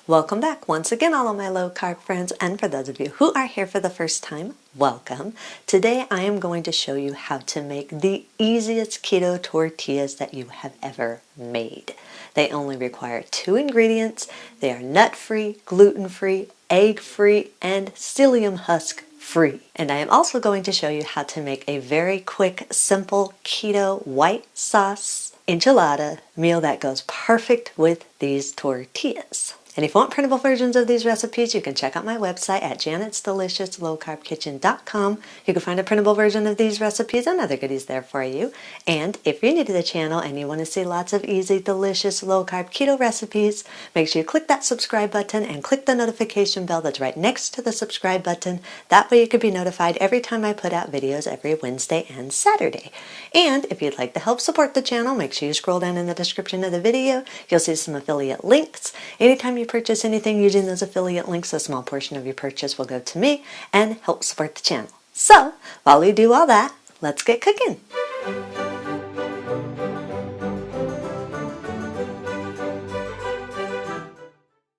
Welcome back once again, all of my low carb friends, and for those of you who are here for the first time, welcome. Today I am going to show you how to make the easiest keto tortillas that you have ever made. They only require 2 ingredients. They are nut-free, gluten-free, egg-free, and psyllium husk free. And I am also going to show you how to make a very quick, simple keto white sauce enchilada meal that goes perfect with these tortillas. And if you want printable versions of these recipes, you can check out my website at janet'sdeliciouslowcarbkitchen.com. You can find a printable version of these recipes and other goodies there for you. And if you're new to the channel and you want to see lots of easy, delicious, low-carb keto recipes, make sure you click that subscribe button and click the notification bell that's right next to the subscribe button. That way you can be notified every time I put out videos every Wednesday and Saturday. And if you'd like to help support the channel, make sure you scroll down in the description of the video. You'll see some affiliate links. Anytime you purchase anything using those affiliate links, a small portion of your purchase will go to me and help support the channel. So, while we do all that, let's get cooking.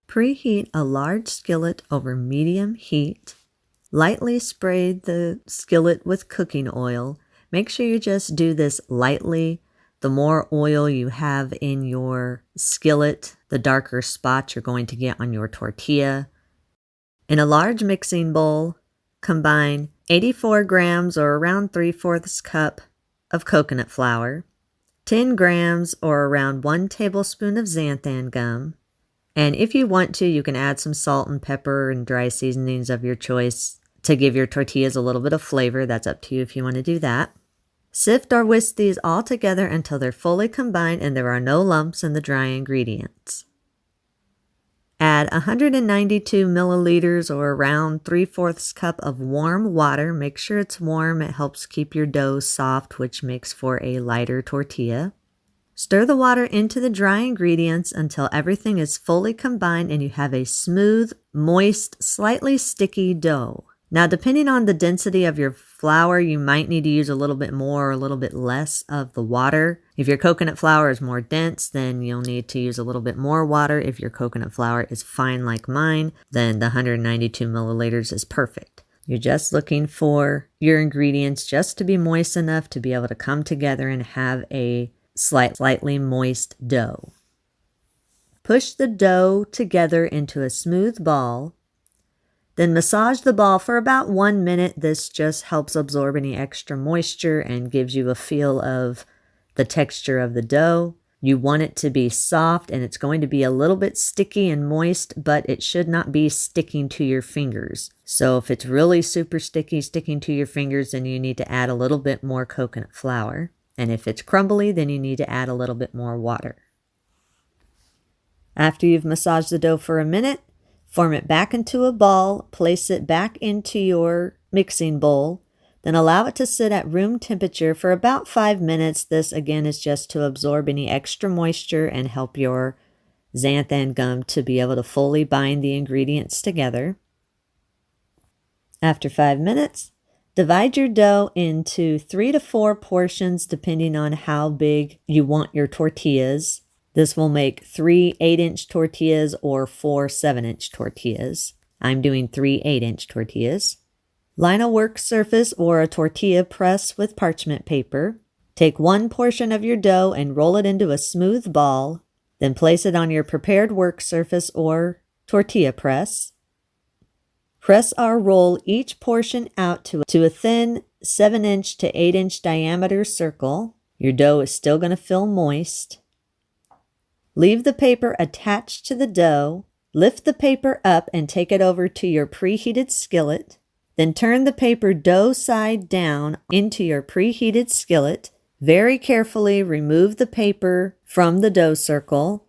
Preheat a large skillet over medium heat. Lightly spray the skillet with cooking oil. Make sure you just do this lightly. The more oil you have in your skillet, the darker spots you're going to get on your tortilla. In a large mixing bowl, combine 84 grams or around 3/4 cup of coconut flour, 10 grams or around 1 tablespoon of xanthan gum, and if you want to, you can add some salt and pepper and dry seasonings of your choice to give your tortillas a little bit of flavor. That's up to you if you want to do that. Sift or whisk these all together until they're fully combined and there are no lumps in the dry ingredients. Add 192 milliliters or around 3/4 cup of warm water. Make sure it's warm. It helps keep your dough soft, which makes for a lighter tortilla. Stir the water into the dry ingredients until everything is fully combined and you have a smooth, moist, slightly sticky dough. Now, depending on the density of your flour, you might need to use a little bit more or a little bit less of the water. If your coconut flour is more dense, then you'll need to use a little bit more water. If your coconut flour is fine like mine, then the 192 milliliters is perfect. You're just looking for your ingredients just to be moist enough to be able to come together and have a slightly moist dough. Push the dough together into a smooth ball. Then massage the ball for about 1 minute. This just helps absorb any extra moisture and gives you a feel of the texture of the dough. You want it to be soft and it's going to be a little bit sticky and moist, but it should not be sticking to your fingers. So if it's really super sticky, sticking to your fingers, then you need to add a little bit more coconut flour. And if it's crumbly, then you need to add a little bit more water. After you've massaged the dough for a minute, form it back into a ball, place it back into your mixing bowl, then allow it to sit at room temperature for about 5 minutes. This, again, is just to absorb any extra moisture and help your xanthan gum to be able to fully bind the ingredients together. After 5 minutes, divide your dough into 3 to 4 portions depending on how big you want your tortillas. This will make 3 8-inch tortillas or 4 7-inch tortillas. I'm doing 3 8-inch tortillas. Line a work surface or a tortilla press with parchment paper. Take 1 portion of your dough and roll it into a smooth ball. Then place it on your prepared work surface or tortilla press. Press or roll each portion out to a thin 7-inch to 8-inch diameter circle. Your dough is still going to feel moist. Leave the paper attached to the dough. Lift the paper up and take it over to your preheated skillet. Then turn the paper dough side down into your preheated skillet. Very carefully remove the paper from the dough circle.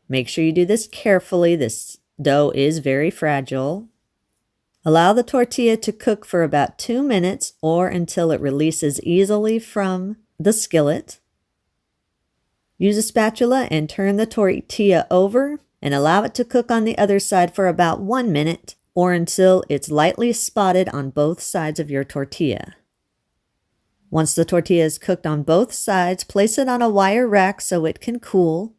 Make sure you do this carefully. This dough is very fragile. Allow the tortilla to cook for about 2 minutes or until it releases easily from the skillet. Use a spatula and turn the tortilla over and allow it to cook on the other side for about 1 minute or until it's lightly spotted on both sides of your tortilla. Once the tortilla is cooked on both sides, place it on a wire rack so it can cool.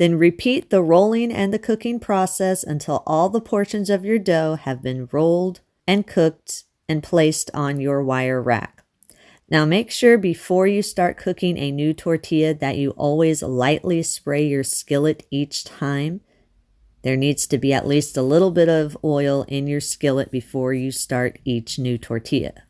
Then repeat the rolling and the cooking process until all the portions of your dough have been rolled and cooked and placed on your wire rack. Now make sure before you start cooking a new tortilla that you always lightly spray your skillet each time. There needs to be at least a little bit of oil in your skillet before you start each new tortilla.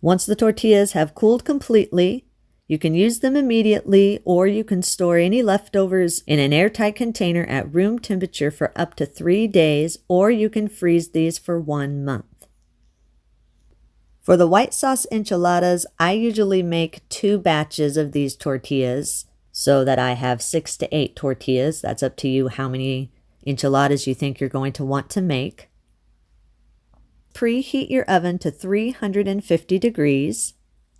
Once the tortillas have cooled completely, you can use them immediately, or you can store any leftovers in an airtight container at room temperature for up to 3 days, or you can freeze these for 1 month. For the white sauce enchiladas, I usually make 2 batches of these tortillas so that I have 6 to 8 tortillas. That's up to you how many enchiladas you think you're going to want to make. Preheat your oven to 350 degrees.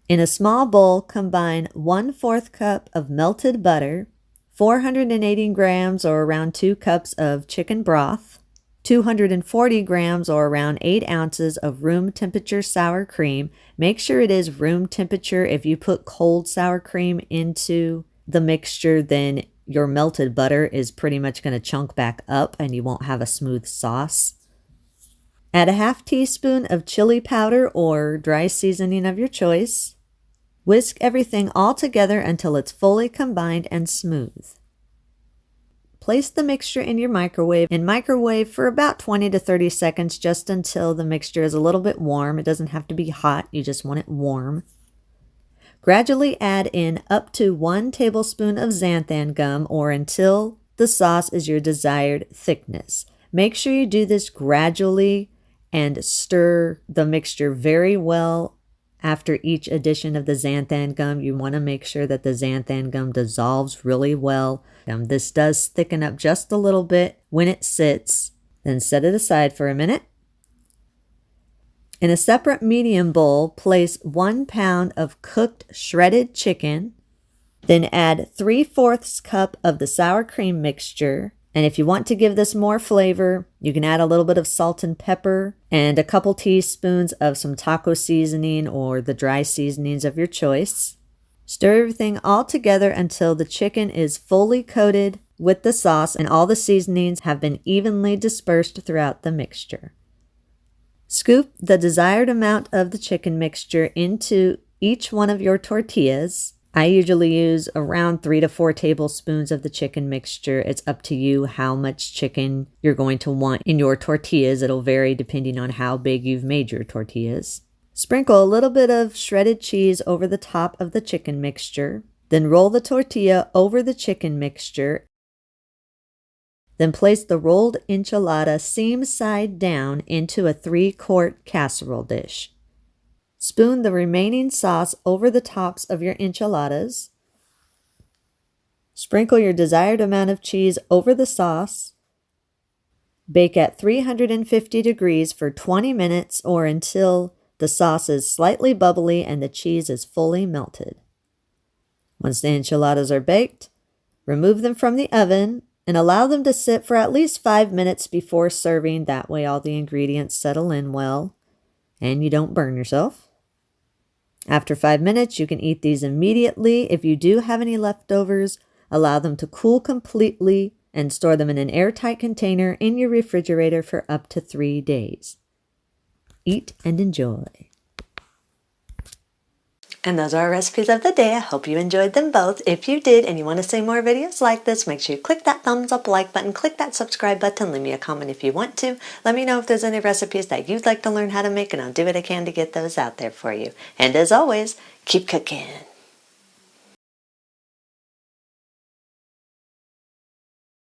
In a small bowl, combine 1/4 cup of melted butter, 480 grams or around 2 cups of chicken broth, 240 grams or around 8 ounces of room temperature sour cream. Make sure it is room temperature. If you put cold sour cream into the mixture, then your melted butter is pretty much going to chunk back up and you won't have a smooth sauce. Add a 1/2 teaspoon of chili powder or dry seasoning of your choice. Whisk everything all together until it's fully combined and smooth. Place the mixture in your microwave and microwave for about 20 to 30 seconds just until the mixture is a little bit warm. It doesn't have to be hot, you just want it warm. Gradually add in up to 1 tablespoon of xanthan gum or until the sauce is your desired thickness. Make sure you do this gradually and stir the mixture very well. After each addition of the xanthan gum, you want to make sure that the xanthan gum dissolves really well. This does thicken up just a little bit when it sits. Then set it aside for a minute. In a separate medium bowl, place 1 pound of cooked shredded chicken. Then add 3/4 cup of the sour cream mixture. And if you want to give this more flavor, you can add a little bit of salt and pepper and a couple teaspoons of some taco seasoning or the dry seasonings of your choice. Stir everything all together until the chicken is fully coated with the sauce and all the seasonings have been evenly dispersed throughout the mixture. Scoop the desired amount of the chicken mixture into each one of your tortillas. I usually use around 3 to 4 tablespoons of the chicken mixture. It's up to you how much chicken you're going to want in your tortillas. It'll vary depending on how big you've made your tortillas. Sprinkle a little bit of shredded cheese over the top of the chicken mixture. Then roll the tortilla over the chicken mixture. Then place the rolled enchilada seam side down into a 3-quart casserole dish. Spoon the remaining sauce over the tops of your enchiladas. Sprinkle your desired amount of cheese over the sauce. Bake at 350 degrees for 20 minutes or until the sauce is slightly bubbly and the cheese is fully melted. Once the enchiladas are baked, remove them from the oven and allow them to sit for at least 5 minutes before serving. That way all the ingredients settle in well and you don't burn yourself. After 5 minutes, you can eat these immediately. If you do have any leftovers, allow them to cool completely and store them in an airtight container in your refrigerator for up to 3 days. Eat and enjoy. And those are our recipes of the day. I hope you enjoyed them both. If you did and you want to see more videos like this, make sure you click that thumbs up like button, click that subscribe button, leave me a comment if you want to. Let me know if there's any recipes that you'd like to learn how to make and I'll do what I can to get those out there for you. And as always, keep cooking.